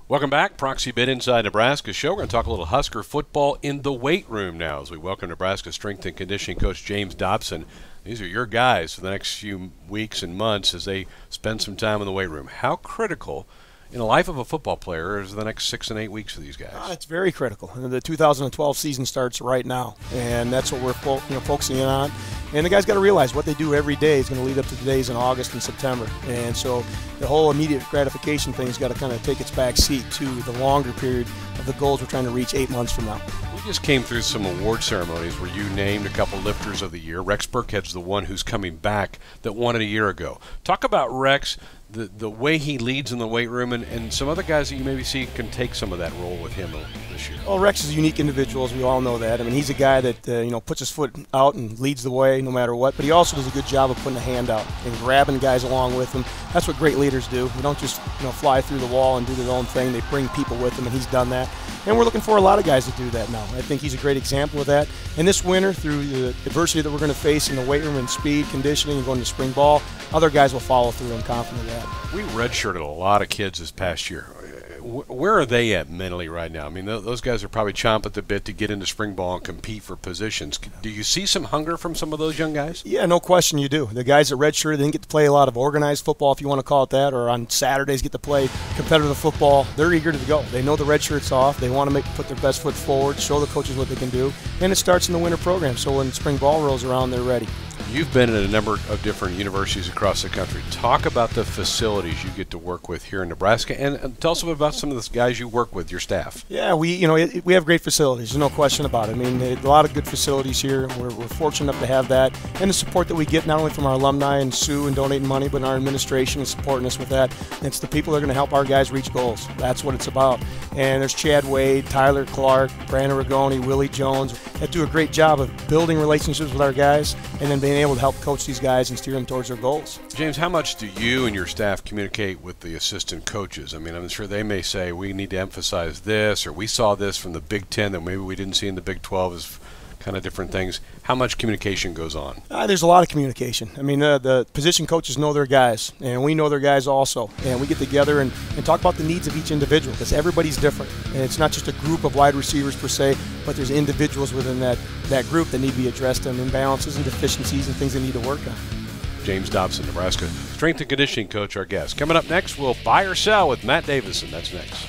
Welcome back. Proxy Bid Inside Nebraska show. We're going to talk a little Husker football in the weight room now as we welcome Nebraska strength and conditioning coach James Dobson. These are your guys for the next few weeks and months as they spend some time in the weight room. How critical in the life of a football player is the next 6 and 8 weeks for these guys? It's very critical. The 2012 season starts right now, and that's what we're focusing in on. And the guys got to realize what they do every day is going to lead up to the days in August and September. And so the whole immediate gratification thing has got to kind of take its back seat to the longer period of the goals we're trying to reach 8 months from now. We just came through some award ceremonies where you named a couple lifters of the year. Rex Burkhead's the one who's coming back that won it a year ago. Talk about Rex, the way he leads in the weight room, and some other guys that you maybe see can take some of that role with him this year. Well, Rex is a unique individual, as we all know that. I mean, he's a guy that puts his foot out and leads the way no matter what, but he also does a good job of putting a hand out and grabbing guys along with him. That's what great leaders do. They don't just fly through the wall and do their own thing. They bring people with them, and he's done that. And we're looking for a lot of guys to do that now. I think he's a great example of that. And this winter, through the adversity that we're going to face in the weight room and speed, conditioning, and going to spring ball, other guys will follow through. I'm confident of that. We redshirted a lot of kids this past year. Where are they at mentally right now? I mean, those guys are probably chomping at the bit to get into spring ball and compete for positions. Do you see some hunger from some of those young guys? Yeah, no question you do. The guys that redshirted didn't get to play a lot of organized football, if you want to call it that, or on Saturdays get to play competitive football. They're eager to go. They know the red shirt's off. They want to put their best foot forward, show the coaches what they can do, and it starts in the winter program. So when spring ball rolls around, they're ready. You've been at a number of different universities across the country. Talk about the facilities you get to work with here in Nebraska, and tell us about some of the guys you work with, your staff. Yeah, we have great facilities. There's no question about it. I mean, a lot of good facilities here. We're fortunate enough to have that, and the support that we get not only from our alumni and Sue and donating money, but our administration is supporting us with that. It's the people that are going to help our guys reach goals. That's what it's about. And there's Chad Wade, Tyler Clark, Brandon Rigoni, Willie Jones that do a great job of building relationships with our guys and then being able to help coach these guys and steer them towards their goals. James, how much do you and your staff communicate with the assistant coaches? I mean, I'm sure they may say we need to emphasize this, or we saw this from the Big Ten that maybe we didn't see in the Big 12 as kind of different things. How much communication goes on? There's a lot of communication. I mean, the position coaches know their guys, and we know their guys also. And we get together and talk about the needs of each individual, because everybody's different. And it's not just a group of wide receivers per se, but there's individuals within that group that need to be addressed, and imbalances and deficiencies and things they need to work on. James Dobson, Nebraska strength and conditioning coach, our guest. Coming up next, we'll buy or sell with Matt Davison. That's next.